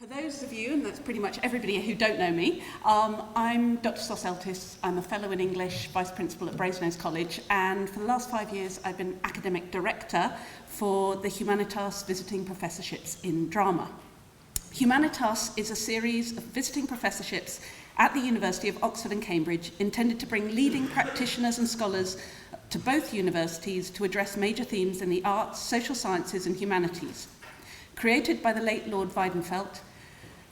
For those of you, and that's pretty much everybody who don't know me, I'm Dr. Stoppard. I'm a fellow in English, vice principal at Brasenose College, and for the last 5 years I've been academic director for the Humanitas Visiting Professorships in Drama. Humanitas is a series of visiting professorships at the University of Oxford and Cambridge intended to bring leading practitioners and scholars to both universities to address major themes in the arts, social sciences and humanities. Created by the late Lord Weidenfeld,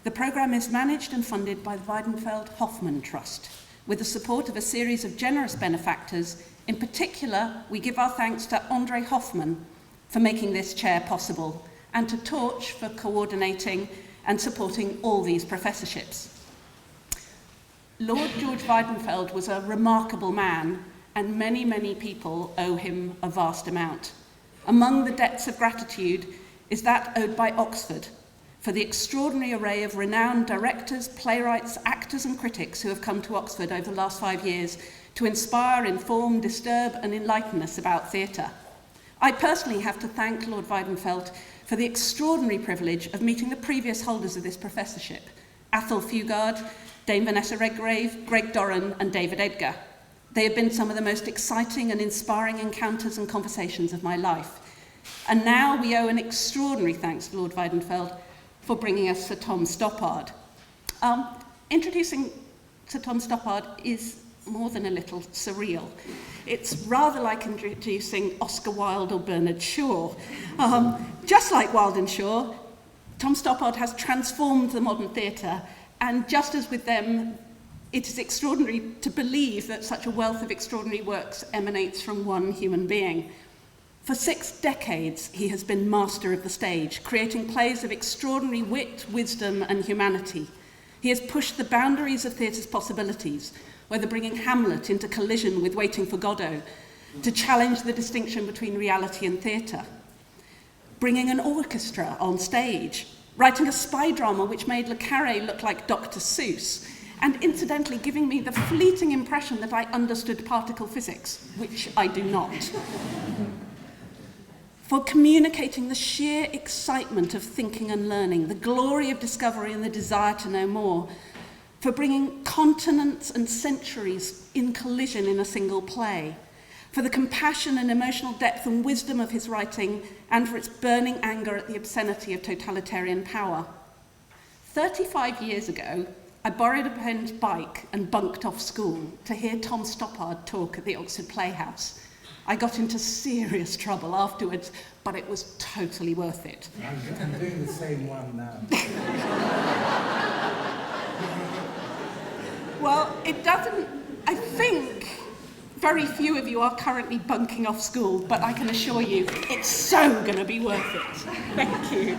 the programme is managed and funded by the Weidenfeld-Hoffmann Trust, with the support of a series of generous benefactors. In particular, we give our thanks to André Hoffmann for making this chair possible, and to Torch for coordinating and supporting all these professorships. Lord George Weidenfeld was a remarkable man, and many, many people owe him a vast amount. Among the debts of gratitude is that owed by Oxford, for the extraordinary array of renowned directors, playwrights, actors and critics who have come to Oxford over the last 5 years to inspire, inform, disturb and enlighten us about theatre. I personally have to thank Lord Weidenfeld for the extraordinary privilege of meeting the previous holders of this professorship, Athol Fugard, Dame Vanessa Redgrave, Greg Doran and David Edgar. They have been some of the most exciting and inspiring encounters and conversations of my life. And now we owe an extraordinary thanks to Lord Weidenfeld for bringing us Sir Tom Stoppard. Introducing Sir Tom Stoppard is more than a little surreal. It's rather like introducing Oscar Wilde or Bernard Shaw. Just like Wilde and Shaw, Tom Stoppard has transformed the modern theatre, and just as with them, it is extraordinary to believe that such a wealth of extraordinary works emanates from one human being. For 6 decades, he has been master of the stage, creating plays of extraordinary wit, wisdom, and humanity. He has pushed the boundaries of theatre's possibilities, whether bringing Hamlet into collision with Waiting for Godot, to challenge the distinction between reality and theatre, bringing an orchestra on stage, writing a spy drama which made Le Carré look like Dr. Seuss, and incidentally giving me the fleeting impression that I understood particle physics, which I do not. For communicating the sheer excitement of thinking and learning, the glory of discovery and the desire to know more, for bringing continents and centuries in collision in a single play, for the compassion and emotional depth and wisdom of his writing, and for its burning anger at the obscenity of totalitarian power. 35 years ago, I borrowed a friend's bike and bunked off school to hear Tom Stoppard talk at the Oxford Playhouse. I got into serious trouble afterwards, but it was totally worth it. I'm doing the same one now. Well, it doesn't, I think very few of you are currently bunking off school, but I can assure you it's so going to be worth it. Thank you.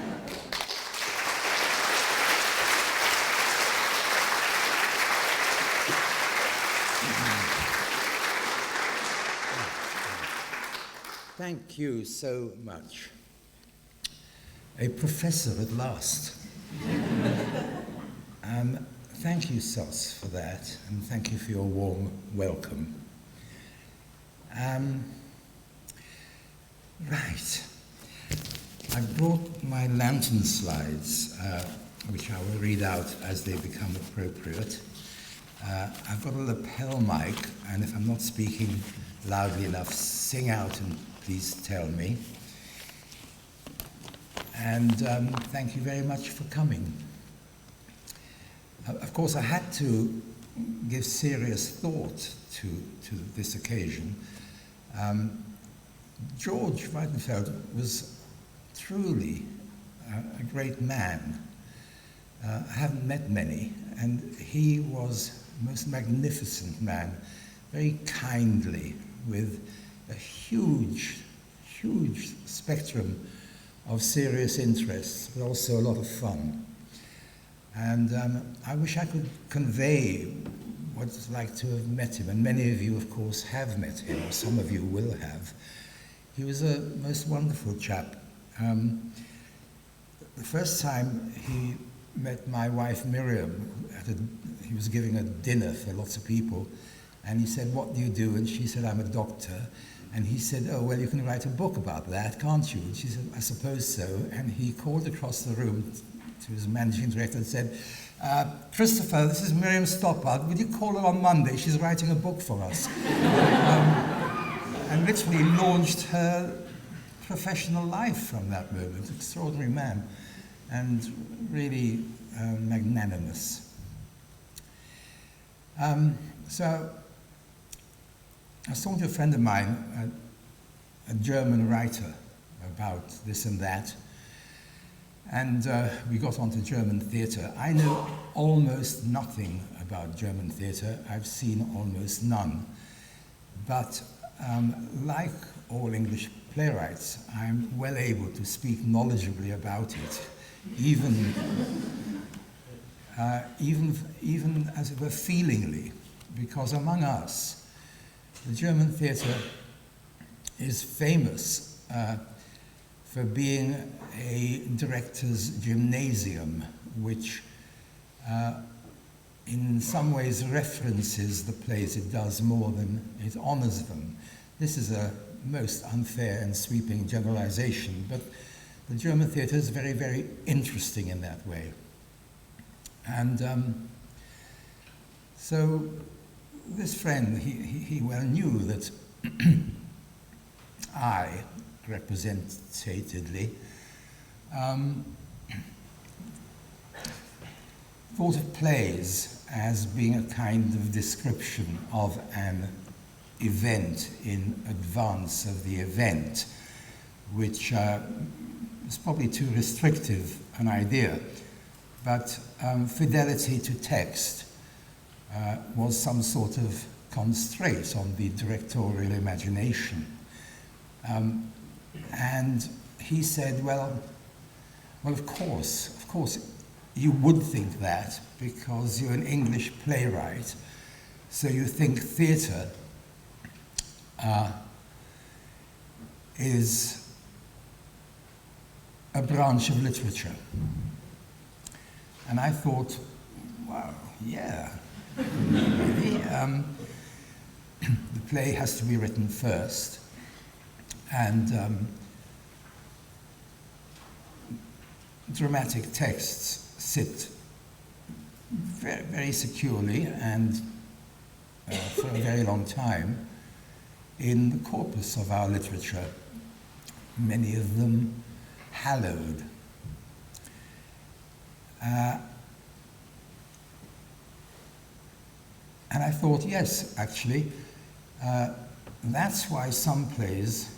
Thank you so much. A professor at last. Thank you, Sos, for that, and thank you for your warm welcome. Right. I brought my lantern slides, which I will read out as they become appropriate. I've got a lapel mic, and if I'm not speaking loudly enough, sing out and please tell me. And thank you very much for coming. Of course, I had to give serious thought to this occasion. George Weidenfeld was truly a great man. I haven't met many, and he was a most magnificent man, very kindly, with a huge spectrum of serious interests, but also a lot of fun. And I wish I could convey what it's like to have met him, and many of you, of course, have met him, or some of you will have. He was a most wonderful chap. The first time he met my wife Miriam, he was giving a dinner for lots of people, and he said, "What do you do?" And she said, "I'm a doctor." And he said, "Oh, well, you can write a book about that, can't you?" And she said, "I suppose so." And he called across the room to his managing director and said, Christopher, this is Miriam Stoppard. Would you call her on Monday? She's writing a book for us. And literally launched her professional life from that moment. Extraordinary man and really magnanimous. So I was talking to a friend of mine, a German writer, about this and that. And we got onto German theatre. I know almost nothing about German theatre. I've seen almost none. But like all English playwrights, I'm well able to speak knowledgeably about it, even as it were feelingly, because among us, the German theatre is famous for being a director's gymnasium, which in some ways references the plays it does more than it honors them. This is a most unfair and sweeping generalization, but the German theatre is very, very interesting in that way. And so this friend, he well knew that I, representatedly, thought of plays as being a kind of description of an event in advance of the event, which is probably too restrictive an idea, but fidelity to text was some sort of constraint on the directorial imagination. And he said, well, of course, you would think that because you're an English playwright, so you think theatre is a branch of literature. And I thought, wow, yeah, really. The play has to be written first, and dramatic texts sit very, very securely and for a very long time in the corpus of our literature, many of them hallowed. And I thought, yes, actually, that's why some plays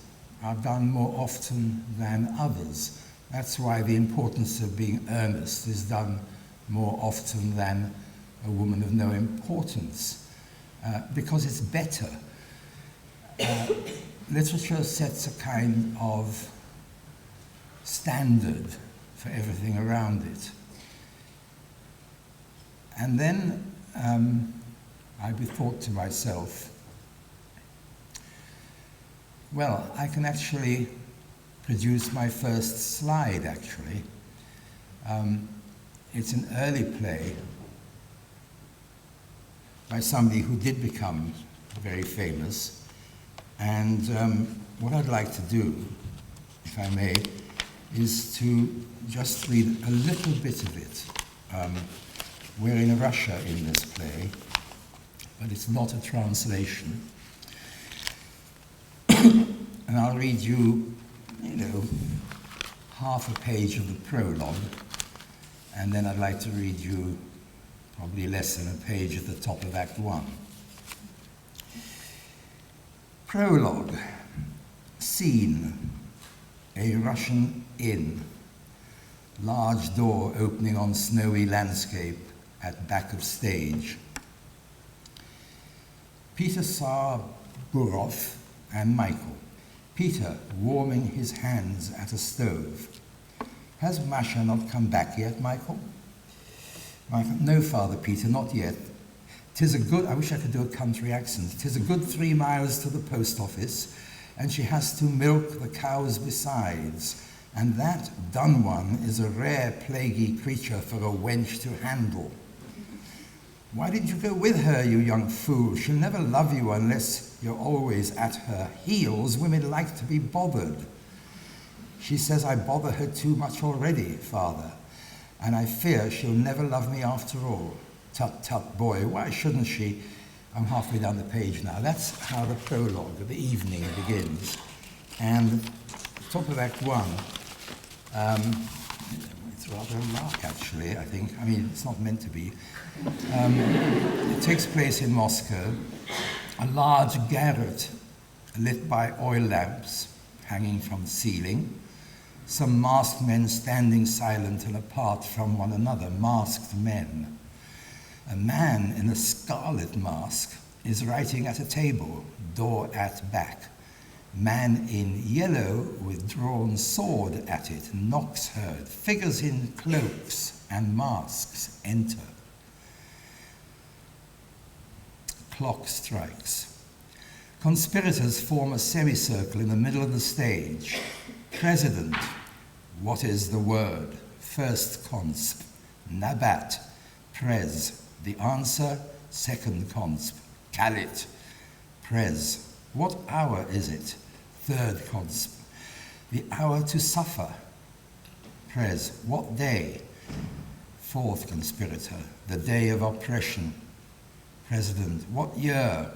are done more often than others. That's why the importance of being earnest is done more often than A Woman of No Importance, because it's better. Literature sets a kind of standard for everything around it. And then I bethought to myself, well, I can actually produce my first slide, actually. It's an early play by somebody who did become very famous. And what I'd like to do, if I may, is to just read a little bit of it. We're in Russia in this play, but it's not a translation. And I'll read you, half a page of the prologue, and then I'd like to read you probably less than a page at the top of Act 1. Prologue. Scene. A Russian inn. Large door opening on snowy landscape at back of stage. Peter Tsar, Burov, and Michael. Peter warming his hands at a stove. Has Masha not come back yet, Michael? Michael, no, Father Peter, not yet. 'Tis a good, I wish I could do a country accent. 'Tis a good 3 miles to the post office, and she has to milk the cows besides. And that done one is a rare plaguey creature for a wench to handle. Why did you go with her, you young fool? She'll never love you unless you're always at her heels. Women like to be bothered. She says I bother her too much already, Father. and I fear she'll never love me after all. Tut, tut, boy, why shouldn't she? I'm halfway down the page now. That's how the prologue of the evening begins. And top of Act 1, it's rather a lark, actually, I think. I mean, it's not meant to be. It takes place in Moscow. A large garret lit by oil lamps hanging from the ceiling. Some masked men standing silent and apart from one another, masked men. A man in a scarlet mask is writing at a table, door at back. Man in yellow with drawn sword at it knocks heard. Figures in cloaks and masks enter. Clock strikes. Conspirators form a semicircle in the middle of the stage. President, what is the word? First consp, Nabat, Prez. The answer, second consp, Kalit, Prez. What hour is it? Third consp, the hour to suffer. Prez. What day? Fourth conspirator, the day of oppression. President. What year?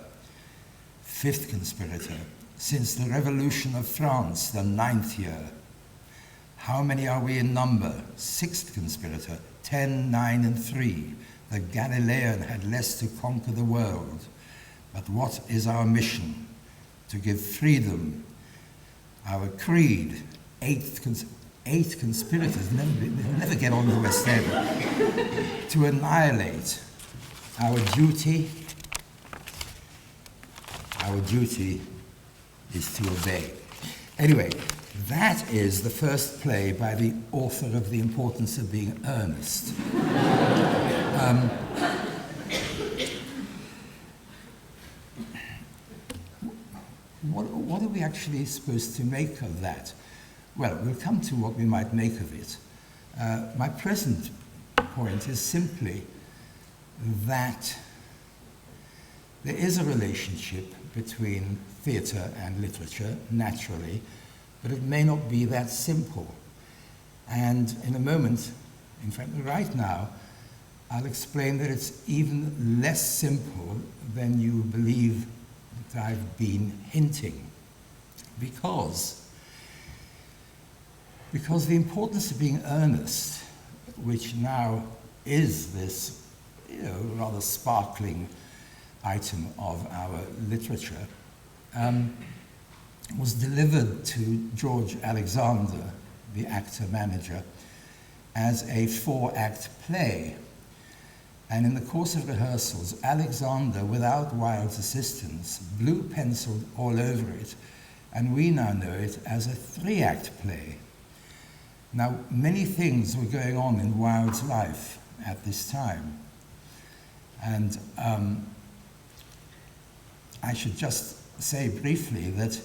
Fifth conspirator, since the revolution of France, the 9th year. How many are we in number? Sixth conspirator, 10, 9, and 3. The Galilean had less to conquer the world. But what is our mission? To give freedom. Our creed, eight conspirators, never get on the West End. To annihilate. Our duty is to obey. Anyway, that is the first play by the author of The Importance of Being Earnest. What are we actually supposed to make of that? Well, we'll come to what we might make of it. My present point is simply that there is a relationship between theatre and literature, naturally, but it may not be that simple. And in a moment, in fact, right now, I'll explain that it's even less simple than you believe that I've been hinting. Because the importance of being earnest, which now is this, rather sparkling item of our literature, was delivered to George Alexander, the actor-manager, as a 4-act play. And in the course of rehearsals, Alexander, without Wilde's assistance, blue-penciled all over it, and we now know it as a 3-act play. Now, many things were going on in Wilde's life at this time. And I should just say briefly that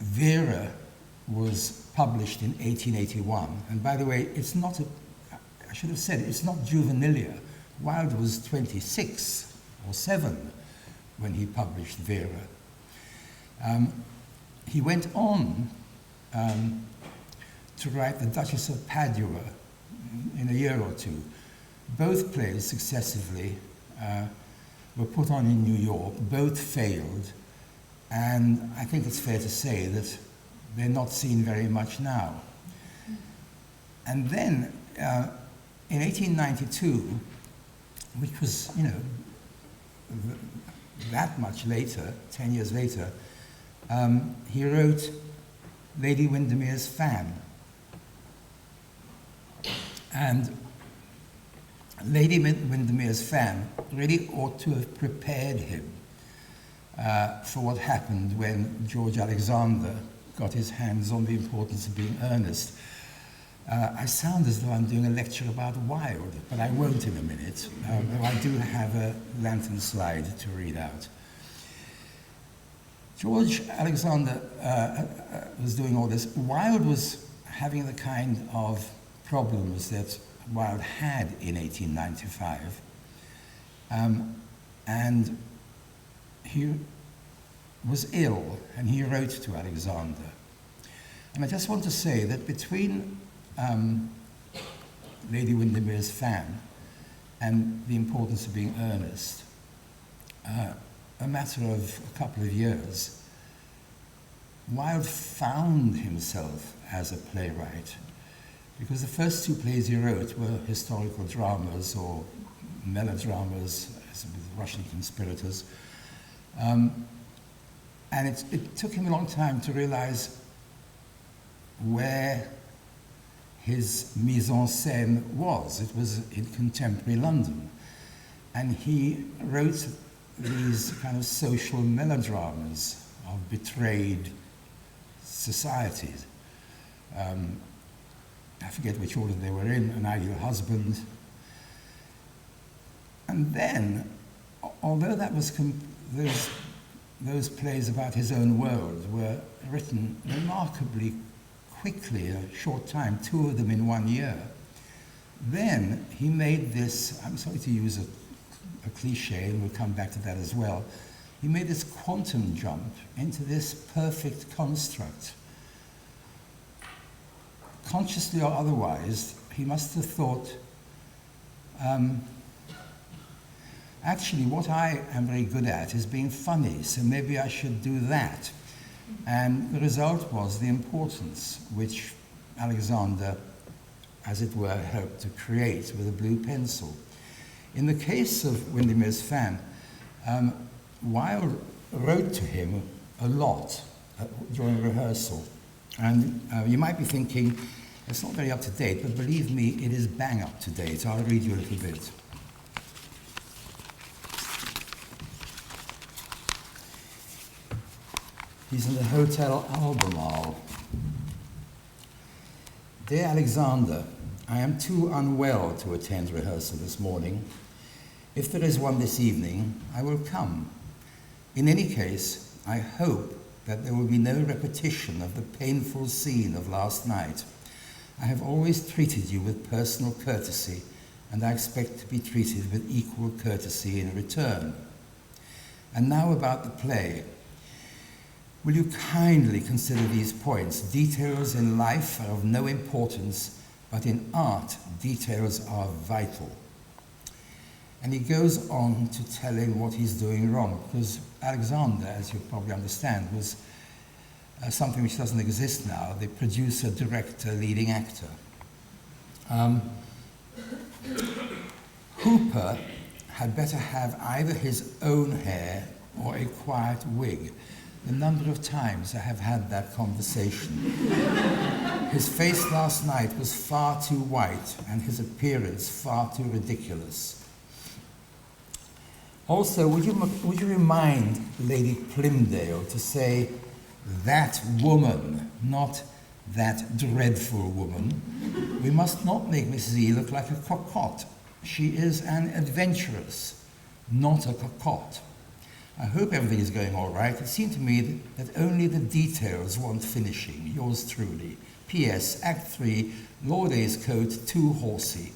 Vera was published in 1881. And by the way, it's not I should have said, it's not juvenilia. Wilde was 26 or 7 when he published Vera. He went on to write The Duchess of Padua in a year or two. Both plays successively were put on in New York. Both failed. And I think it's fair to say that they're not seen very much now. And then in 1892, which was, that much later, 10 years later, he wrote Lady Windermere's Fan. And Lady Windermere's Fan really ought to have prepared him for what happened when George Alexander got his hands on The Importance of Being Earnest. I sound as though I'm doing a lecture about Wilde, but I won't in a minute, though I do have a lantern slide to read out. George Alexander was doing all this. Wilde was having the kind of problems that Wilde had in 1895. And he was ill, and he wrote to Alexander. And I just want to say that between Lady Windermere's fan and the importance of being earnest, a matter of a couple of years, Wilde found himself as a playwright, because the first two plays he wrote were historical dramas or melodramas, as with Russian conspirators. And it took him a long time to realize where his mise en scène was. It was in contemporary London. And he wrote these kind of social melodramas of betrayed societies. I forget which order they were in, An Ideal Husband. And then, although that was those plays about his own world were written remarkably quickly, a short time, 2 of them in 1 year, then he made this, I'm sorry to use a cliche, and we'll come back to that as well, he made this quantum jump into this perfect construct. Consciously or otherwise, he must have thought, actually what I am very good at is being funny, so maybe I should do that. And the result was the importance which Alexander, as it were, helped to create with a blue pencil. In the case of Windermere's fan, Wilde wrote to him a lot during rehearsal. And you might be thinking, it's not very up to date, but believe me, it is bang up to date. I'll read you a little bit. He's in the Hotel Albemarle. Dear Alexander, I am too unwell to attend rehearsal this morning. If there is one this evening, I will come. In any case, I hope that there will be no repetition of the painful scene of last night. I have always treated you with personal courtesy, and I expect to be treated with equal courtesy in return. And now about the play. Will you kindly consider these points? Details in life are of no importance, but in art, details are vital. And he goes on to tell him what he's doing wrong, because Alexander, as you probably understand, was something which doesn't exist now, the producer, director, leading actor. Hooper had better have either his own hair or a quiet wig. The number of times I have had that conversation. His face last night was far too white and his appearance far too ridiculous. Also, would you remind Lady Plymdale to say, that woman, not that dreadful woman. We must not make Mrs. E look like a cocotte. She is an adventuress, not a cocotte. I hope everything is going all right. It seemed to me that only the details want finishing. Yours truly. P.S. Act 3, Lord A's coat, too horsey.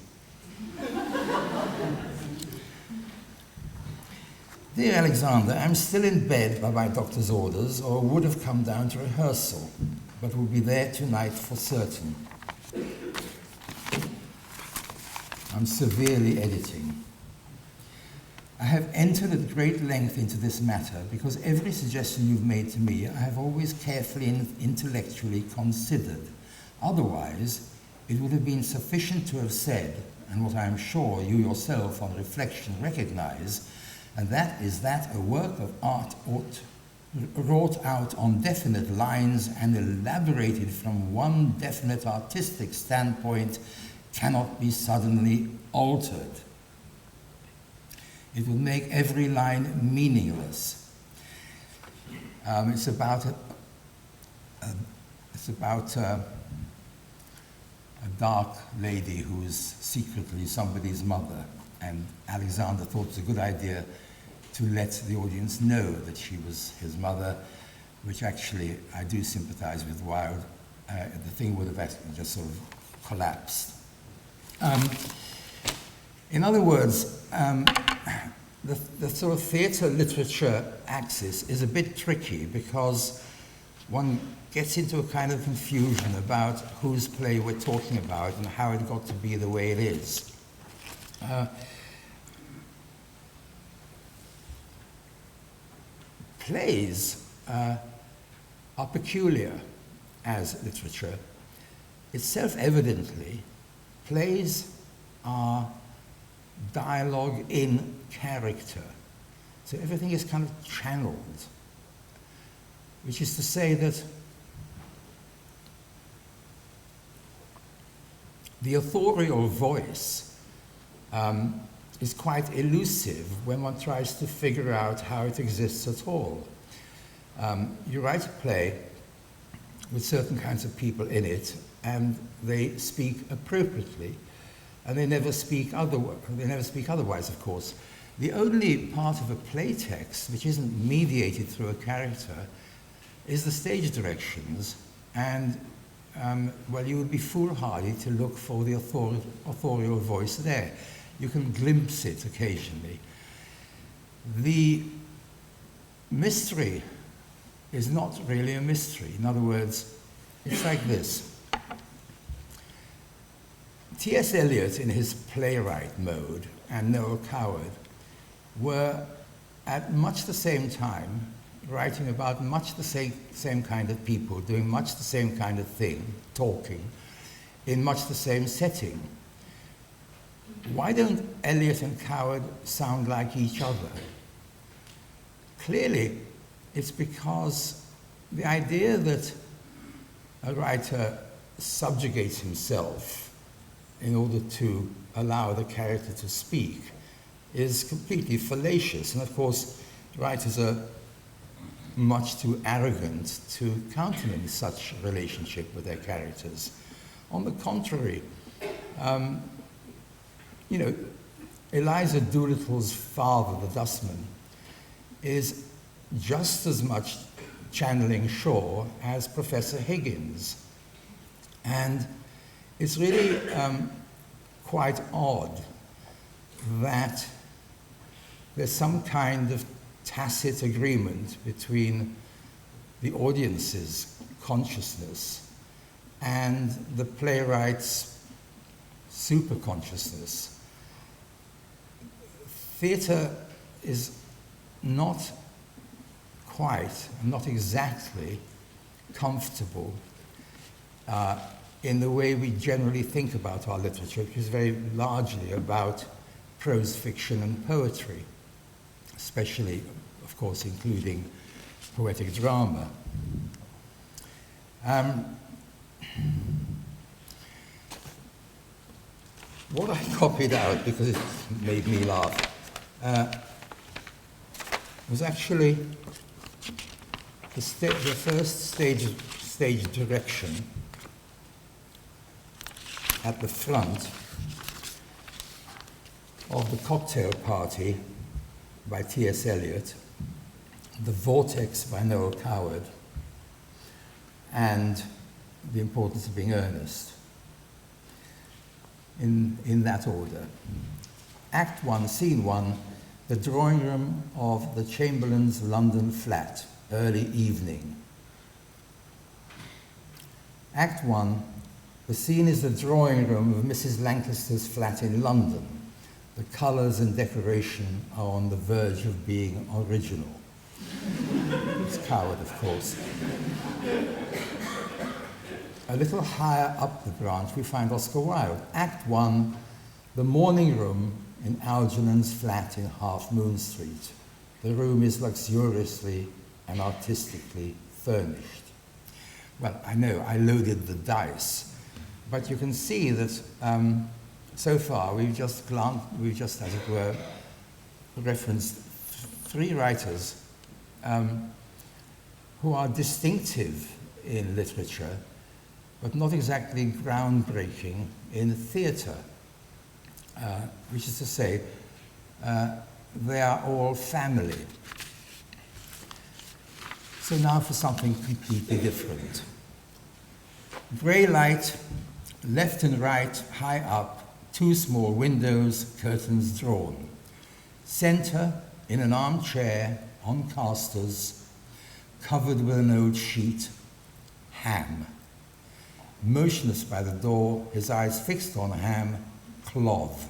Dear Alexander, I'm still in bed by my doctor's orders, or would have come down to rehearsal, but will be there tonight for certain. I'm severely editing. I have entered at great length into this matter because every suggestion you've made to me I have always carefully and intellectually considered. Otherwise, it would have been sufficient to have said, and what I am sure you yourself on reflection recognize, and that is that a work of art wrought out on definite lines and elaborated from one definite artistic standpoint cannot be suddenly altered. It will make every line meaningless. It's about a dark lady who is secretly somebody's mother, and Alexander thought it was a good idea to let the audience know that she was his mother, which actually I do sympathize with Wilde. The thing would have actually just sort of collapsed. In other words, the sort of theatre literature axis is a bit tricky because one gets into a kind of confusion about whose play we're talking about and how it got to be the way it is. Plays are peculiar as literature. It's self-evidently, plays are dialogue in character. So everything is kind of channeled, which is to say that the authorial voice is quite elusive when one tries to figure out how it exists at all. You write a play with certain kinds of people in it, and they speak appropriately, and they never speak otherwise, of course. The only part of a play text which isn't mediated through a character is the stage directions, and well, you would be foolhardy to look for the authorial voice there. You can glimpse it occasionally. The mystery is not really a mystery. In other words, it's like this. T.S. Eliot, in his playwright mode, and Noel Coward were at much the same time writing about much the same kind of people, doing much the same kind of thing, talking, in much the same setting. Why don't Eliot and Coward sound like each other? Clearly, it's because the idea that a writer subjugates himself in order to allow the character to speak is completely fallacious. And of course, writers are much too arrogant to countenance such a relationship with their characters. On the contrary, Eliza Doolittle's father, the dustman, is just as much channeling Shaw as Professor Higgins. And it's really quite odd that there's some kind of tacit agreement between the audience's consciousness and the playwright's superconsciousness. Theatre is not quite, not exactly comfortable in the way we generally think about our literature, which is very largely about prose fiction and poetry, especially, of course, including poetic drama. What I copied out, because it made me laugh, was actually the first stage direction at the front of The Cocktail Party by T.S. Eliot, The Vortex by Noel Coward, and The Importance of Being Earnest, in that order. Act 1, Scene 1, the drawing room of the Chamberlain's London flat, early evening. Act 1, the scene is the drawing room of Mrs. Lancaster's flat in London. The colours and decoration are on the verge of being original. It's Coward, of course. A little higher up the branch, we find Oscar Wilde. Act 1, the morning room in Algernon's flat in Half Moon Street. The room is luxuriously and artistically furnished. Well, I know I loaded the dice, but you can see that so far we've just, as it were, referenced three writers who are distinctive in literature, but not exactly groundbreaking in theatre, which is to say, they are all family. So now for something completely different. Grey light, left and right, high up, two small windows, curtains drawn. Centre, in an armchair, on casters, covered with an old sheet, Ham. Motionless by the door, his eyes fixed on Ham, cloth,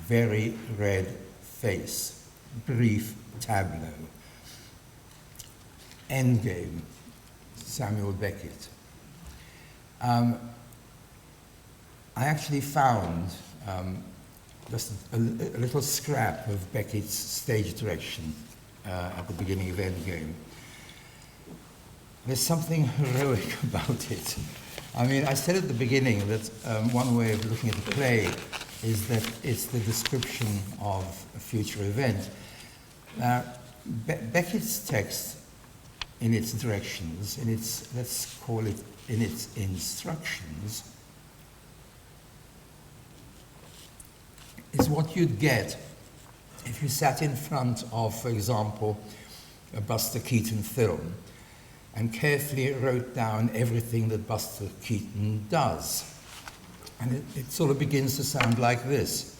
very red face, brief tableau. Endgame, Samuel Beckett. I actually found just a little scrap of Beckett's stage direction at the beginning of Endgame. There's something heroic about it. I mean, I said at the beginning that one way of looking at the play is that it's the description of a future event. Beckett's text, in its directions, in its, let's call it, in its instructions, is what you'd get if you sat in front of, for example, a Buster Keaton film and carefully wrote down everything that Buster Keaton does. And it sort of begins to sound like this.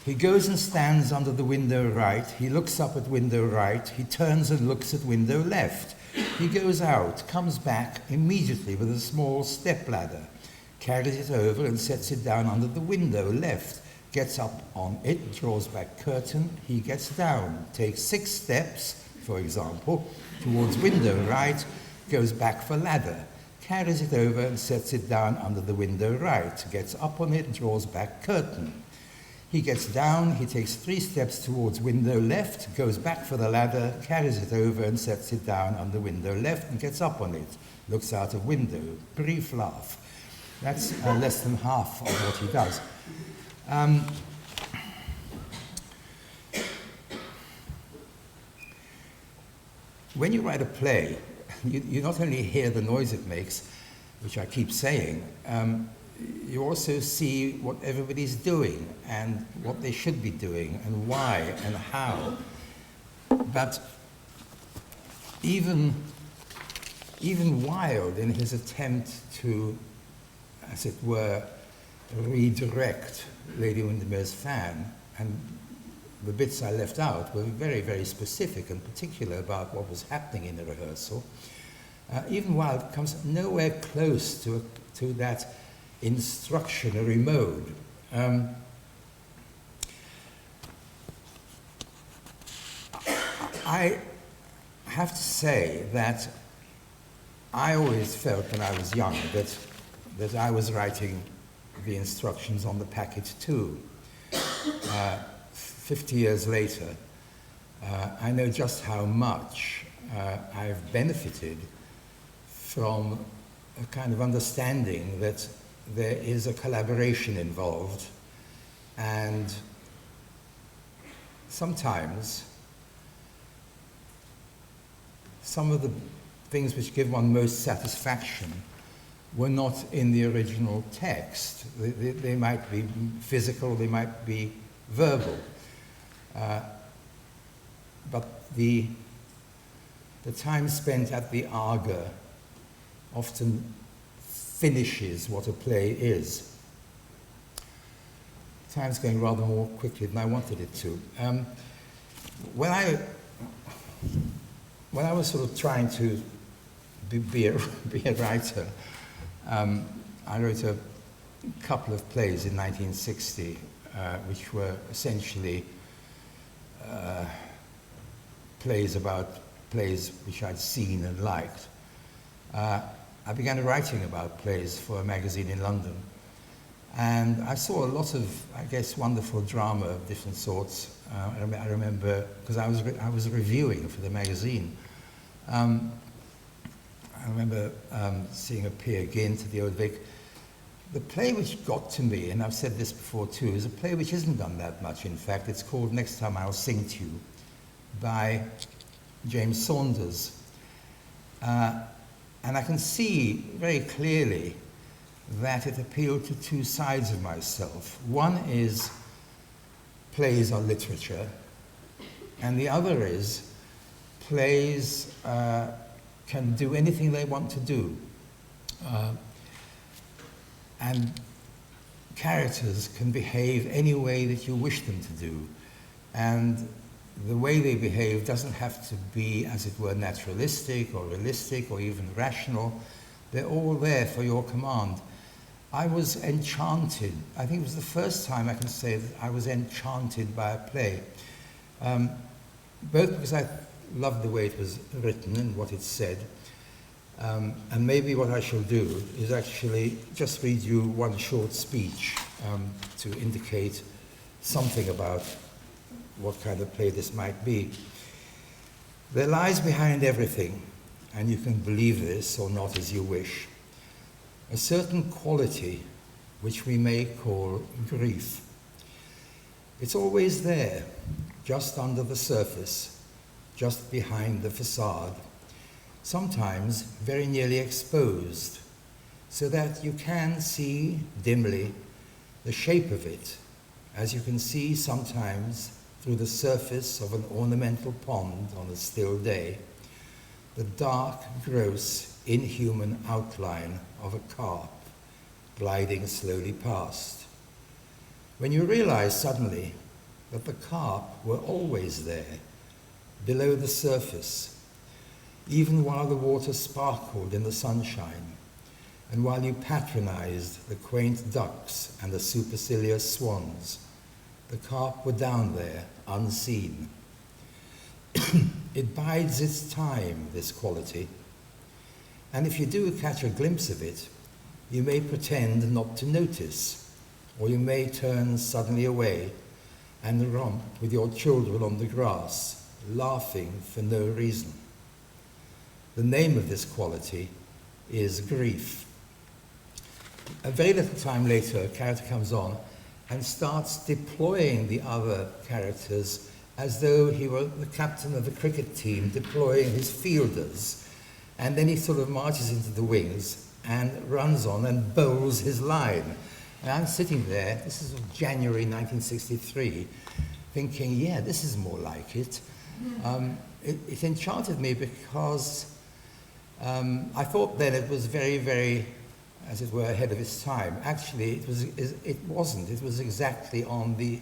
He goes and stands under the window right. He looks up at window right. He turns and looks at window left. He goes out, comes back immediately with a small stepladder, carries it over and sets it down under the window left, gets up on it, draws back curtain. He gets down, takes 6 steps, for example, towards window right, goes back for ladder, carries it over and sets it down under the window right, gets up on it, draws back curtain. He gets down, he takes 3 steps towards window left, goes back for the ladder, carries it over and sets it down under window left and gets up on it, looks out of window, brief laugh. That's less than half of what he does. When you write a play, you not only hear the noise it makes, which I keep saying, you also see what everybody's doing and what they should be doing and why and how. But even Wilde, in his attempt to, as it were, redirect Lady Windermere's Fan, and the bits I left out were very, very specific and particular about what was happening in the rehearsal. Even Wilde comes nowhere close to that instructionary mode. I have to say that I always felt when I was young that I was writing the instructions on the packet too. 50 years later, I know just how much I've benefited from a kind of understanding that there is a collaboration involved, and sometimes some of the things which give one most satisfaction were not in the original text. They might be physical, they might be verbal. But the time spent at the Aga often finishes what a play is. Time's going rather more quickly than I wanted it to. When I was sort of trying to be a writer, I wrote a couple of plays in 1960, which were essentially plays about plays which I'd seen and liked. I began writing about plays for a magazine in London, and I saw a lot of, I guess, wonderful drama of different sorts. I remember, because I was reviewing for the magazine. I remember seeing a Peer Gynt at the Old Vic. The play which got to me, and I've said this before too, is a play which isn't done that much, in fact. It's called Next Time I'll Sing to You by James Saunders. And I can see very clearly that it appealed to 2 sides of myself. One is plays are literature, and the other is plays can do anything they want to do. And characters can behave any way that you wish them to do. And the way they behave doesn't have to be, as it were, naturalistic or realistic or even rational. They're all there for your command. I was enchanted. I think it was the first time I can say that I was enchanted by a play. Both because I loved the way it was written and what it said, and maybe what I shall do is actually just read you one short speech to indicate something about what kind of play this might be. There lies behind everything, and you can believe this or not as you wish, a certain quality which we may call grief. It's always there, just under the surface, just behind the facade, sometimes very nearly exposed, so that you can see dimly the shape of it, as you can see sometimes through the surface of an ornamental pond on a still day, the dark, gross, inhuman outline of a carp gliding slowly past. When you realize suddenly that the carp were always there, below the surface, even while the water sparkled in the sunshine, and while you patronized the quaint ducks and the supercilious swans, the carp were down there, unseen. It bides its time, this quality, and if you do catch a glimpse of it, you may pretend not to notice, or you may turn suddenly away and romp with your children on the grass, laughing for no reason. The name of this quality is grief. A very little time later, a character comes on and starts deploying the other characters as though he were the captain of the cricket team deploying his fielders. And then he sort of marches into the wings and runs on and bowls his line. And I'm sitting there, this is January 1963, thinking, yeah, this is more like it. It enchanted me because I thought then it was very, very, as it were, ahead of its time. Actually, it wasn't. It was exactly on the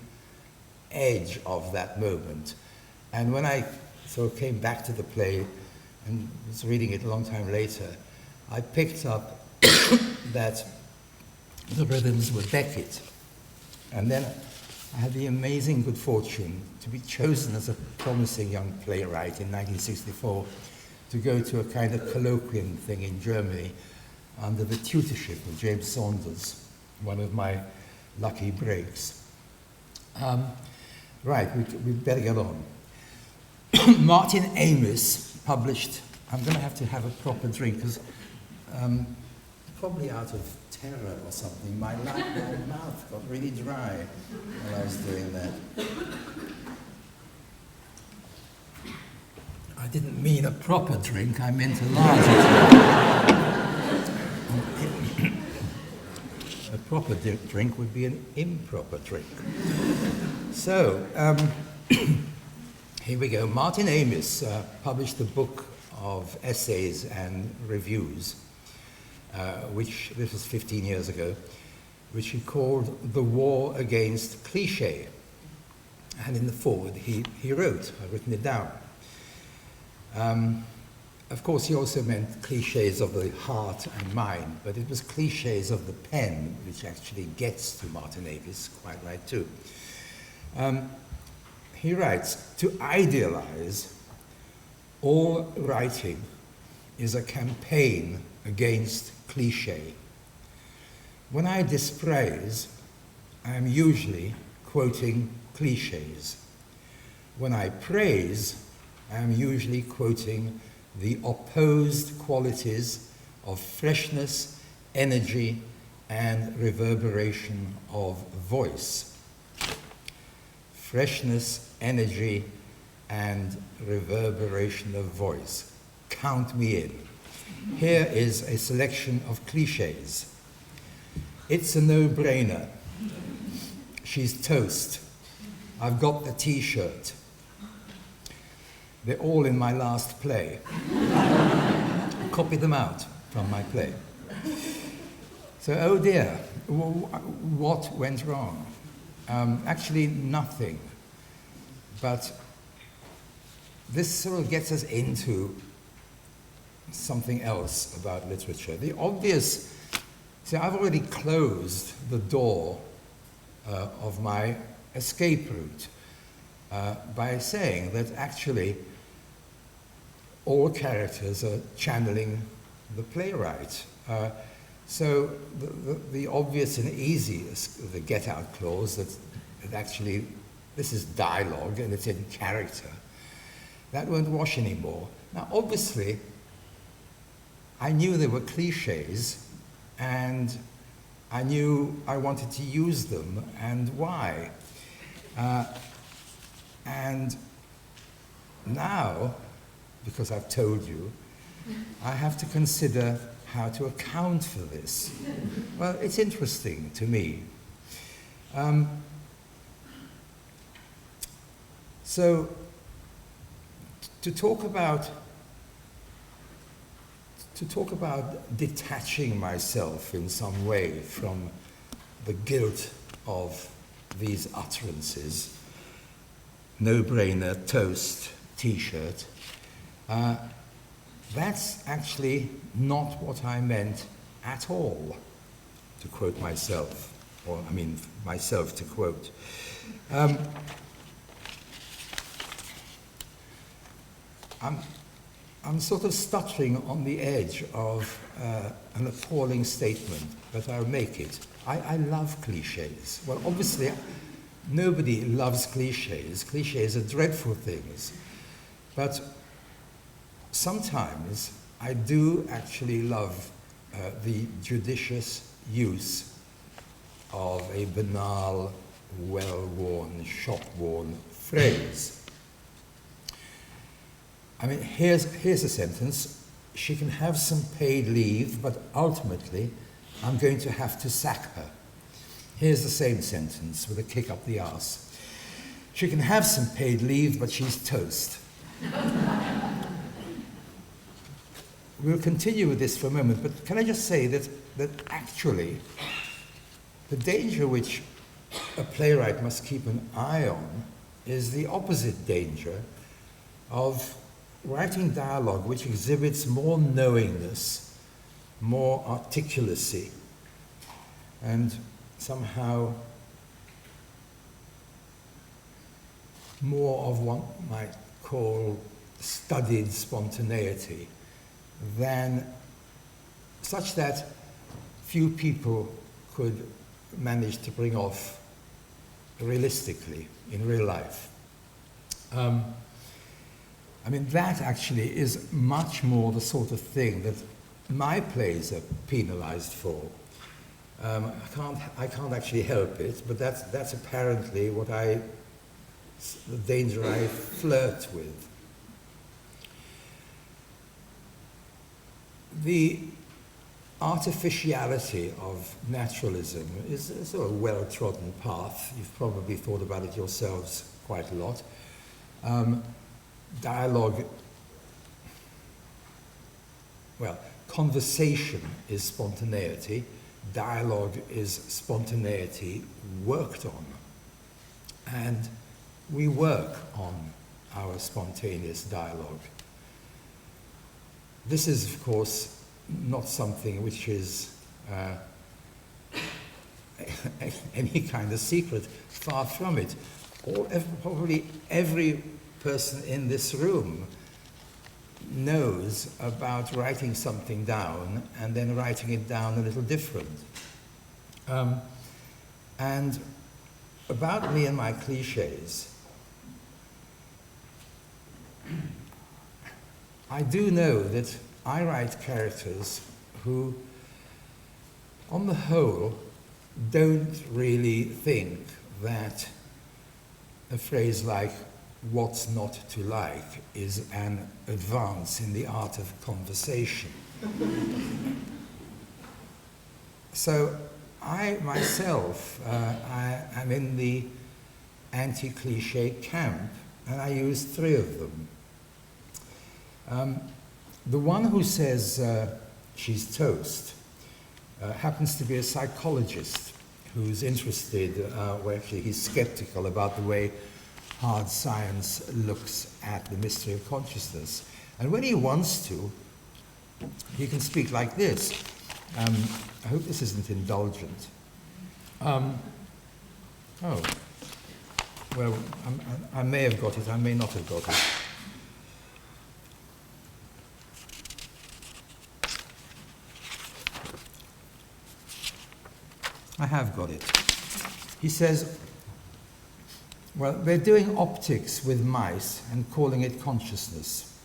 edge of that moment. And when I sort of came back to the play and was reading it a long time later, I picked up that the rhythms were Beckett. And then I had the amazing good fortune to be chosen as a promising young playwright in 1964 to go to a kind of colloquium thing in Germany under the tutorship of James Saunders, one of my lucky breaks. Right, we'd better get on. Martin Amis published, I'm going to have a proper drink because probably out of terror or something, my mouth got really dry while I was doing that. I didn't mean a proper drink, I meant a larger drink. A proper drink would be an improper drink. So, here we go. Martin Amis published a book of essays and reviews, which, this was 15 years ago, which he called The War Against Clich. And in the foreword he wrote, I've written it down. Of course, he also meant cliches of the heart and mind, but it was cliches of the pen, which actually gets to Martin Amis quite right too. He writes, to idealize all writing is a campaign against cliché. When I dispraise, I am usually quoting cliches. When I praise, I am usually quoting the opposed qualities of freshness, energy, and reverberation of voice. Freshness, energy, and reverberation of voice. Count me in. Here is a selection of cliches. It's a no-brainer. She's toast. I've got the t-shirt. They're all in my last play. Copy them out from my play. So, oh dear, what went wrong? Actually, nothing. But this sort of gets us into something else about literature. The obvious, see, I've already closed the door of my escape route by saying that actually all characters are channeling the playwright. So the obvious and easy is the get-out clause that actually this is dialogue and it's in character. That won't wash anymore. Now, obviously, I knew there were cliches, and I knew I wanted to use them, and why. And now, because I've told you, I have to consider how to account for this. Well, it's interesting to me. So, to talk about detaching myself in some way from the guilt of these utterances, no-brainer, toast, T-shirt, that's actually not what I meant at all, to quote myself, or I mean myself to quote. I'm sort of stuttering on the edge of an appalling statement, but I'll make it. I love cliches. Well, obviously, nobody loves cliches. Cliches are dreadful things. But sometimes I do actually love the judicious use of a banal, well-worn, shop-worn phrase. I mean, here's a sentence. She can have some paid leave, but ultimately, I'm going to have to sack her. Here's the same sentence with a kick up the arse. She can have some paid leave, but she's toast. We'll continue with this for a moment, but can I just say that actually, the danger which a playwright must keep an eye on is the opposite danger of writing dialogue which exhibits more knowingness, more articulacy, and somehow more of what one might call studied spontaneity, than such that few people could manage to bring off realistically in real life. I mean, that actually is much more the sort of thing that my plays are penalized for. I can't actually help it, but that's apparently the danger I flirt with. The artificiality of naturalism is a sort of well-trodden path. You've probably thought about it yourselves quite a lot. Dialogue, well, conversation is spontaneity. Dialogue is spontaneity worked on. And we work on our spontaneous dialogue. This is, of course, not something which is any kind of secret, far from it. Probably every person in this room knows about writing something down and then writing it down a little different. And about me and my cliches, I do know that I write characters who, on the whole, don't really think that a phrase like "what's not to like" is an advance in the art of conversation. So I myself, I am in the anti-cliche camp, and I use 3 of them. The one who says she's toast happens to be a psychologist who's interested, well, actually he's skeptical about the way hard science looks at the mystery of consciousness. And when he wants to, he can speak like this. I hope this isn't indulgent. Oh, well, I may have got it, I may not have got it. I have got it. He says, well, they're doing optics with mice and calling it consciousness.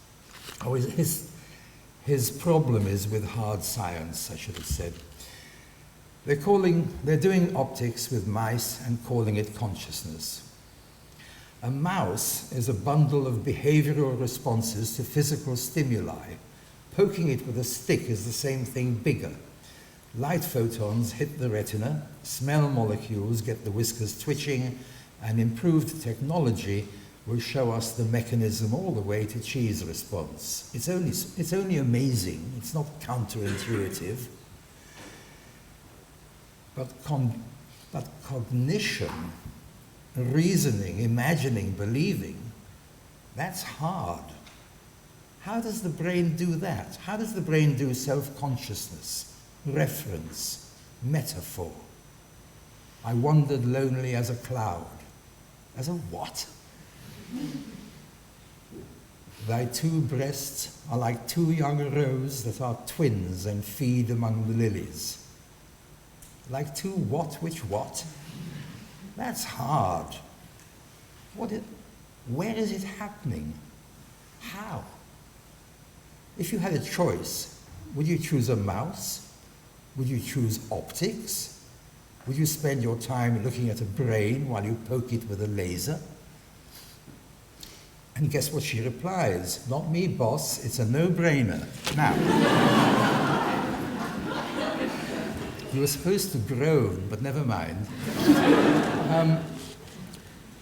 Oh, his problem is with hard science, I should have said. They're doing optics with mice and calling it consciousness. A mouse is a bundle of behavioral responses to physical stimuli. Poking it with a stick is the same thing bigger. Light photons hit the retina, smell molecules get the whiskers twitching, and improved technology will show us the mechanism all the way to cheese response. It's only amazing, it's not counterintuitive. But cognition, reasoning, imagining, believing, that's hard. How does the brain do that? How does the brain do self-consciousness? Reference, metaphor. I wandered lonely as a cloud. As a what? Thy two breasts are like two young roes that are twins and feed among the lilies. Like two what, which what? That's hard. Where is it happening? How? If you had a choice, would you choose a mouse? Would you choose optics? Would you spend your time looking at a brain while you poke it with a laser? And guess what she replies? Not me, boss, it's a no-brainer. Now, you were supposed to groan, but never mind.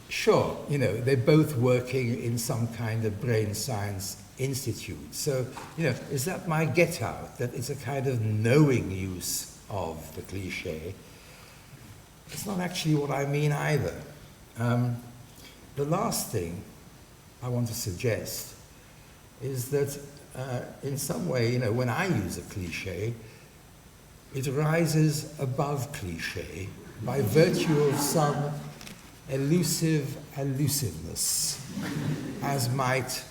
Sure, they're both working in some kind of brain science institute. So, is that my get out? That it's a kind of knowing use of the cliche? It's not actually what I mean either. The last thing I want to suggest is that in some way, when I use a cliche, it rises above cliche by virtue of some elusiveness, as might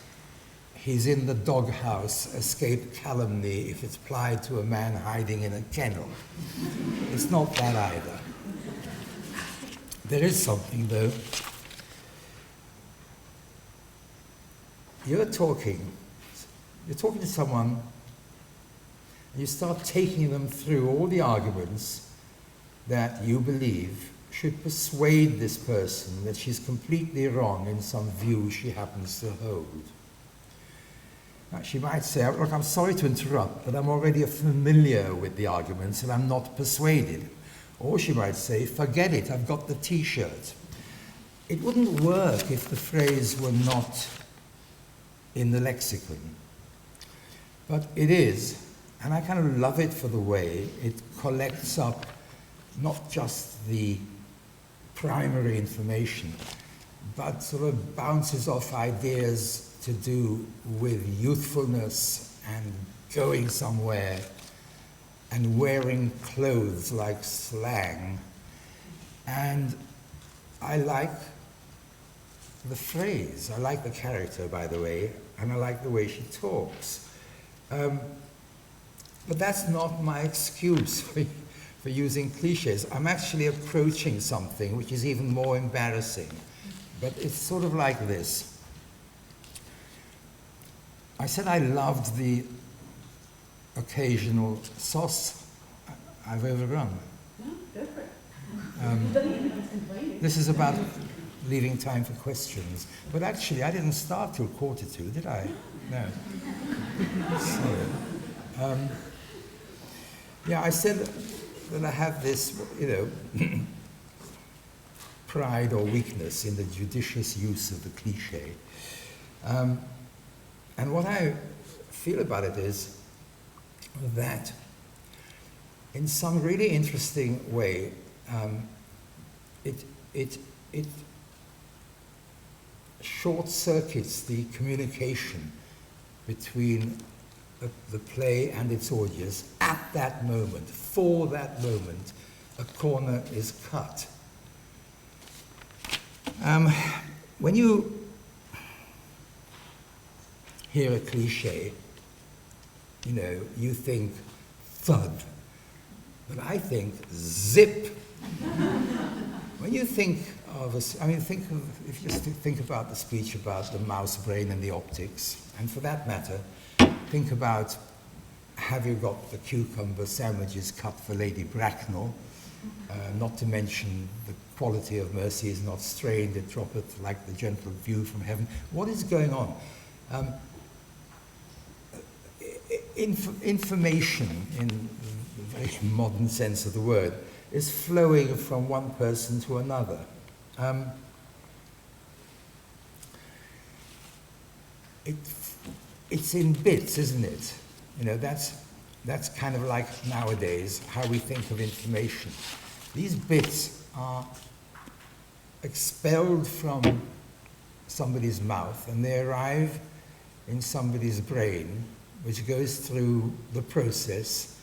"he's in the doghouse, escape calumny" if it's applied to a man hiding in a kennel. It's not that either. There is something, though. You're talking to someone, and you start taking them through all the arguments that you believe should persuade this person that she's completely wrong in some view she happens to hold. Now, she might say, look, I'm sorry to interrupt, but I'm already familiar with the arguments and I'm not persuaded. Or she might say, forget it, I've got the T-shirt. It wouldn't work if the phrase were not in the lexicon. But it is, and I kind of love it for the way it collects up not just the primary information, but sort of bounces off ideas to do with youthfulness and going somewhere and wearing clothes like slang. And I like the phrase, I like the character, by the way, and I like the way she talks. But that's not my excuse for using cliches. I'm actually approaching something which is even more embarrassing. But it's sort of like this. I said I loved the occasional sauce. I've overrun. No, go for it. This is about leaving time for questions. But actually, I didn't start till 1:45, did I? No. Sorry. Yeah, I said that I have this, pride or weakness in the judicious use of the cliche. And what I feel about it is that in some really interesting short circuits the communication between the play and its audience at that moment. For that moment, a corner is cut. When you hear a cliche, you know, you think thud, but I think zip. When you think of if you just think about the speech about the mouse brain and the optics, and for that matter, think about, have you got the cucumber sandwiches cut for Lady Bracknell? Not to mention the quality of mercy is not strained, it droppeth like the gentle dew from heaven. What is going on? Information, in the very modern sense of the word, is flowing from one person to another. It's in bits, isn't it? You know, that's kind of like nowadays how we think of information. These bits are expelled from somebody's mouth and they arrive in somebody's brain, which goes through the process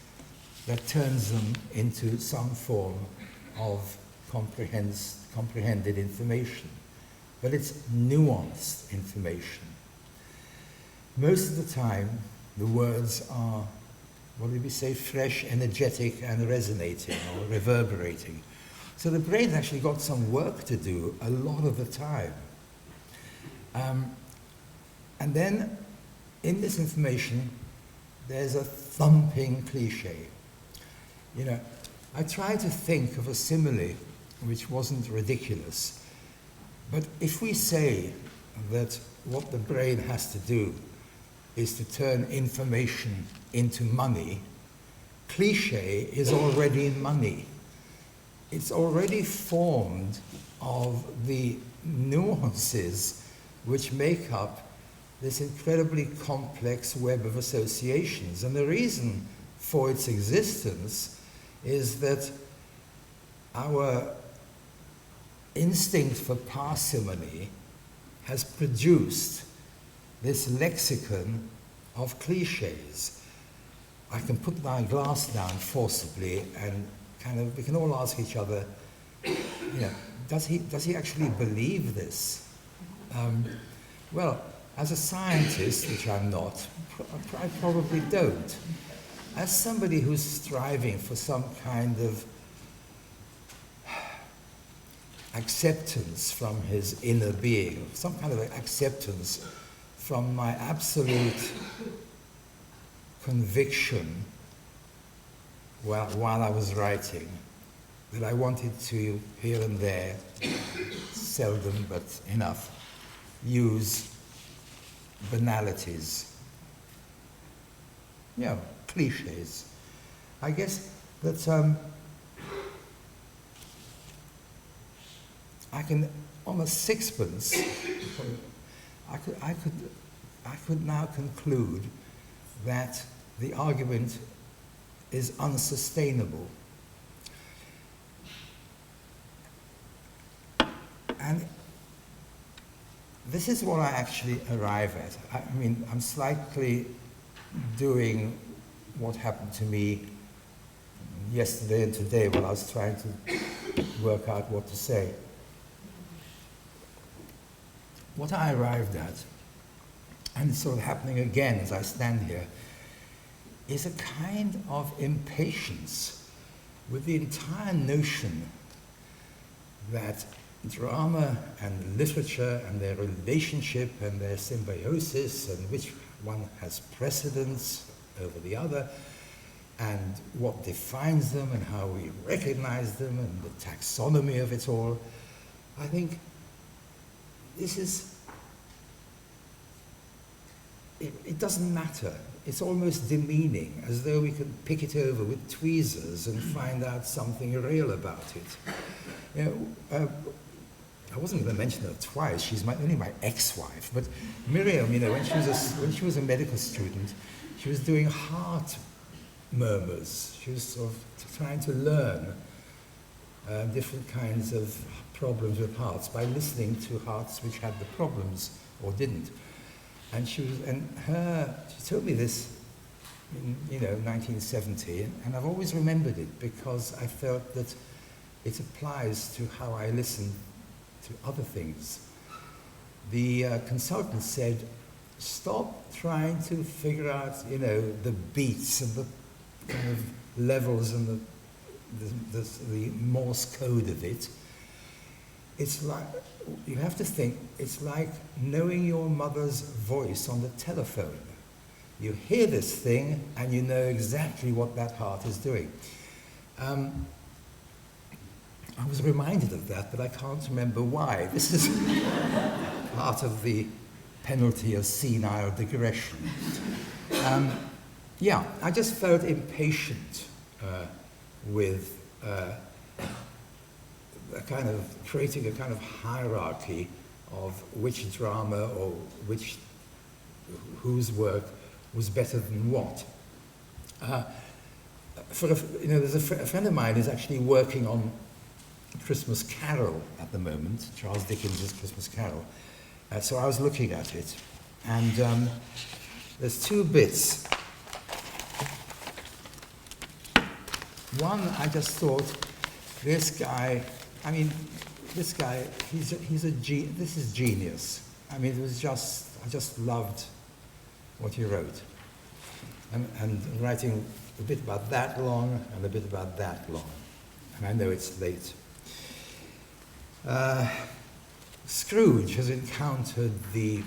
that turns them into some form of comprehended information. But it's nuanced information. Most of the time, the words are, what did we say, fresh, energetic, and resonating, or reverberating. So the brain's actually got some work to do a lot of the time. And then, in this information, there's a thumping cliche. You know, I tried to think of a simile which wasn't ridiculous. But if we say that what the brain has to do is to turn information into money, cliche is already money. It's already formed of the nuances which make up this incredibly complex web of associations. And the reason for its existence is that our instinct for parsimony has produced this lexicon of cliches. I can put my glass down forcibly and we can all ask each other, you know, does he actually believe this? Well, as a scientist, which I'm not, I probably don't. As somebody who's striving for some kind of acceptance from his inner being, some kind of acceptance from my absolute conviction while I was writing, that I wanted to, here and there, seldom but enough, use banalities, you know, cliches. I guess that I can, on a sixpence, I could now conclude that the argument is unsustainable. And this is what I actually arrive at. I mean, I'm slightly doing what happened to me yesterday and today when I was trying to work out what to say. What I arrived at, and it's sort of happening again as I stand here, is a kind of impatience with the entire notion that drama and literature and their relationship and their symbiosis and which one has precedence over the other and what defines them and how we recognize them and the taxonomy of it all. I think this is, it doesn't matter. It's almost demeaning, as though we could pick it over with tweezers and find out something real about it. You know, I wasn't going to mention her twice. She's only my ex-wife. But Miriam, you know, when she was a medical student, she was doing heart murmurs. She was sort of trying to learn different kinds of problems with hearts by listening to hearts which had the problems or didn't. And she told me this in 1970, and I've always remembered it because I felt that it applies to how I listen to other things. The consultant said, stop trying to figure out, the beats and the kind of levels and the Morse code of it. It's like, you have to think, it's like knowing your mother's voice on the telephone. You hear this thing and you know exactly what that heart is doing. I was reminded of that, but I can't remember why. This is part of the penalty of senile digression. I just felt impatient with creating a kind of hierarchy of which drama or whose work was better than what. There's a friend of mine who's actually working on Christmas Carol at the moment, Charles Dickens' Christmas Carol. So I was looking at it, and there's two bits. One, I just thought, this guy, this is genius. I just loved what he wrote. And writing a bit about that long and a bit about that long. And I know it's late. Scrooge has encountered the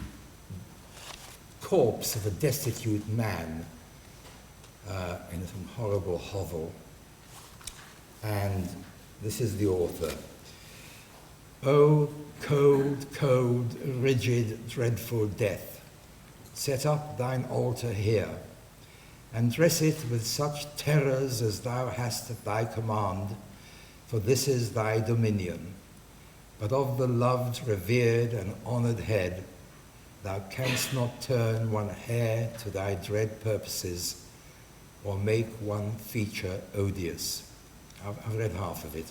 corpse of a destitute man in some horrible hovel. And this is the author. Oh, cold, cold, rigid, dreadful death, set up thine altar here, and dress it with such terrors as thou hast at thy command, for this is thy dominion. But of the loved, revered, and honoured head, thou canst not turn one hair to thy dread purposes, or make one feature odious. I've read half of it.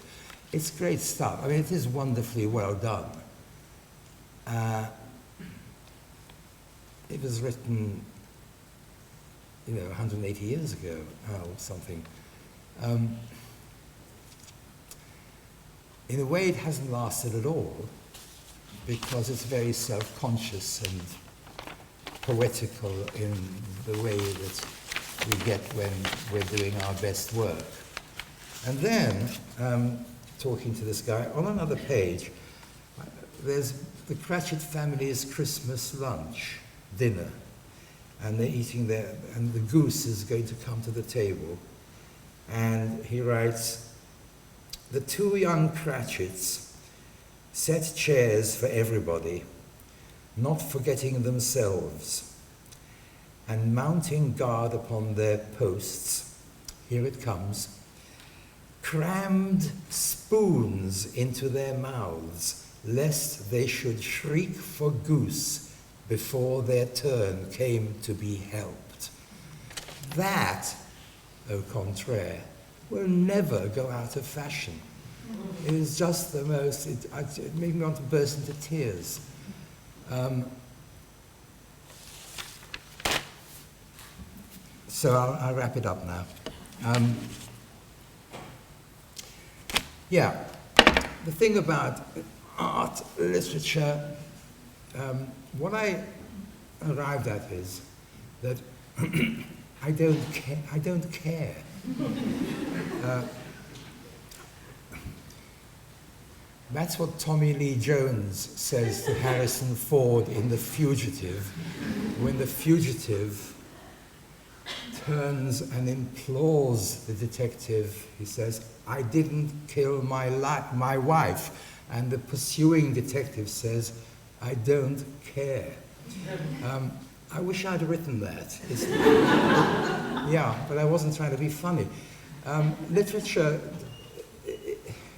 It's great stuff. It is wonderfully well done. It was written, 180 years ago or something. In a way, it hasn't lasted at all because it's very self-conscious and poetical in the way that we get when we're doing our best work. And then, talking to this guy, on another page, there's the Cratchit family's Christmas lunch, dinner, and they're eating there, and the goose is going to come to the table. And he writes, the two young Cratchits set chairs for everybody, not forgetting themselves, and mounting guard upon their posts, here it comes, crammed spoons into their mouths, lest they should shriek for goose before their turn came to be helped. That, au contraire, will never go out of fashion. It is just the most, it made me want to burst into tears. So I'll wrap it up now. The thing about art, literature, what I arrived at is that I don't care. That's what Tommy Lee Jones says to Harrison Ford in The Fugitive, when the fugitive turns and implores the detective. He says, I didn't kill my wife. And the pursuing detective says, I don't care. I wish I'd written that. But I wasn't trying to be funny. Literature,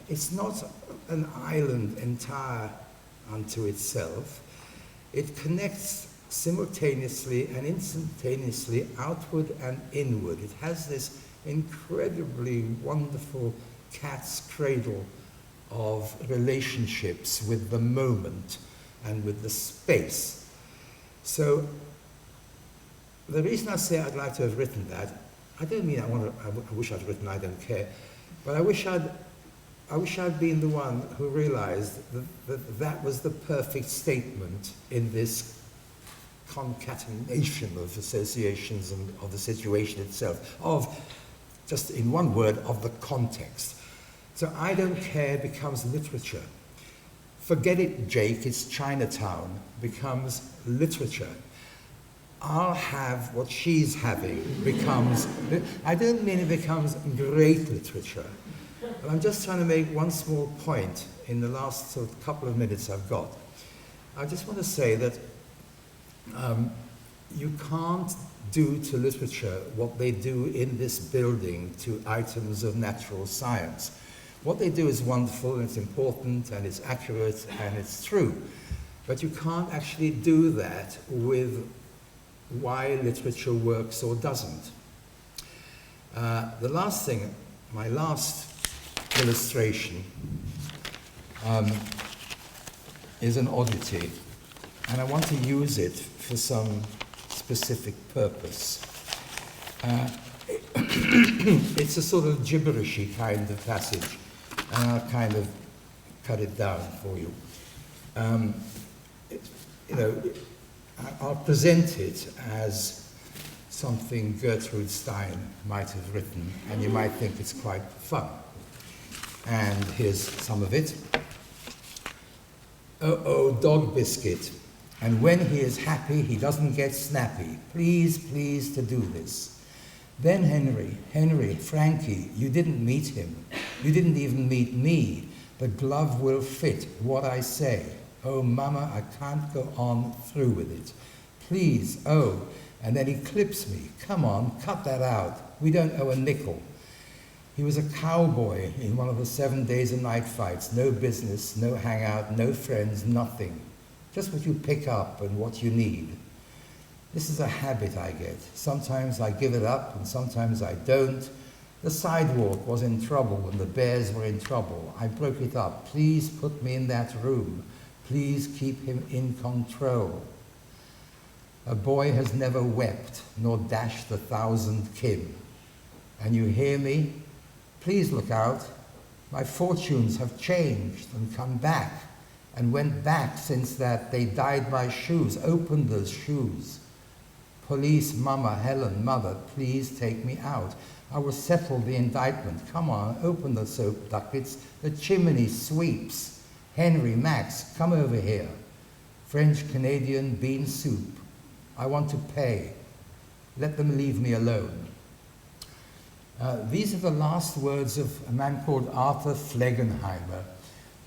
it's not an island entire unto itself. It connects simultaneously and instantaneously outward and inward. It has this incredibly wonderful cat's cradle of relationships with the moment and with the space. So the reason I say I'd like to have written that, I don't mean I wish I'd written I don't care, but I wish I'd been the one who realized that was the perfect statement in this concatenation of associations and of the situation itself, of, just in one word, of the context. So I don't care becomes literature. Forget it, Jake, it's Chinatown becomes literature. I'll have what she's having becomes, I don't mean it becomes great literature, but I'm just trying to make one small point in the last sort of couple of minutes I've got. I just want to say that you can't do to literature what they do in this building to items of natural science. What they do is wonderful and it's important and it's accurate and it's true, but you can't actually do that with why literature works or doesn't. The last thing, my last illustration is an oddity, and I want to use it for some specific purpose. It's a sort of gibberishy kind of passage, and I'll kind of cut it down for you. I'll present it as something Gertrude Stein might have written, and you might think it's quite fun. And here's some of it. Oh, dog biscuit. And when he is happy, he doesn't get snappy. Please, please to do this. Then Henry, Frankie, you didn't meet him. You didn't even meet me. The glove will fit what I say. Oh, Mama, I can't go on through with it. Please, oh. And then he clips me. Come on, cut that out. We don't owe a nickel. He was a cowboy in one of the 7 days and night fights. No business, no hangout, no friends, nothing. Just what you pick up and what you need. This is a habit I get. Sometimes I give it up and sometimes I don't. The sidewalk was in trouble and the bears were in trouble. I broke it up. Please put me in that room. Please keep him in control. A boy has never wept nor dashed 1,000 kin. And you hear me? Please look out. My fortunes have changed and come back and went back since that they dyed my shoes. Open those shoes. Police, Mama, Helen, Mother, please take me out. I will settle the indictment. Come on, open the soap ducats. The chimney sweeps. Henry, Max, come over here. French Canadian bean soup. I want to pay. Let them leave me alone. These are the last words of a man called Arthur Flegenheimer,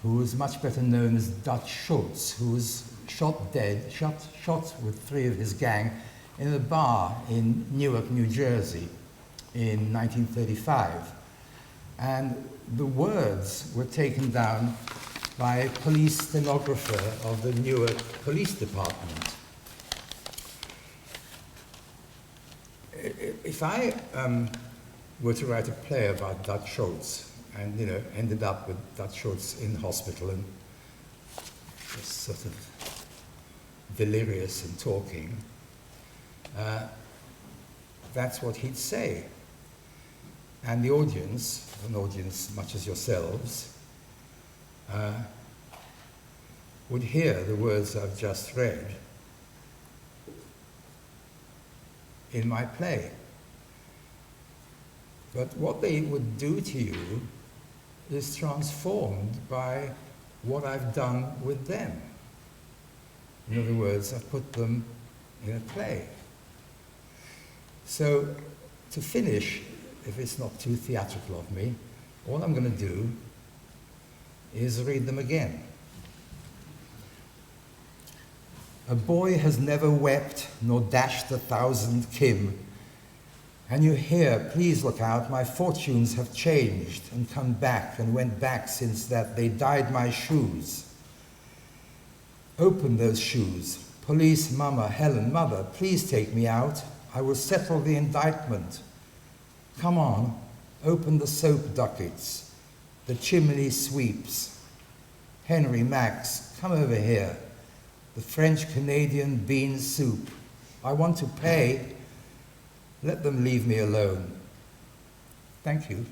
who was much better known as Dutch Schultz, who was shot dead, shot with 3 of his gang in a bar in Newark, New Jersey in 1935. And the words were taken down by a police stenographer of the Newark Police Department. If I were to write a play about Dutch Schultz and, ended up with Dutch Schultz in hospital and just sort of delirious and talking, that's what he'd say. And the audience, an audience much as yourselves, would hear the words I've just read in my play. But what they would do to you is transformed by what I've done with them. In other words, I've put them in a play. So, to finish, if it's not too theatrical of me, all I'm going to do is read them again. A boy has never wept nor dashed 1,000 kim. And you hear, please look out, my fortunes have changed and come back and went back since that they dyed my shoes. Open those shoes. Police, Mama, Helen, Mother, please take me out. I will settle the indictment. Come on, open the soap ducats. The chimney sweeps. Henry, Max, come over here. The French-Canadian bean soup. I want to pay. Let them leave me alone. Thank you.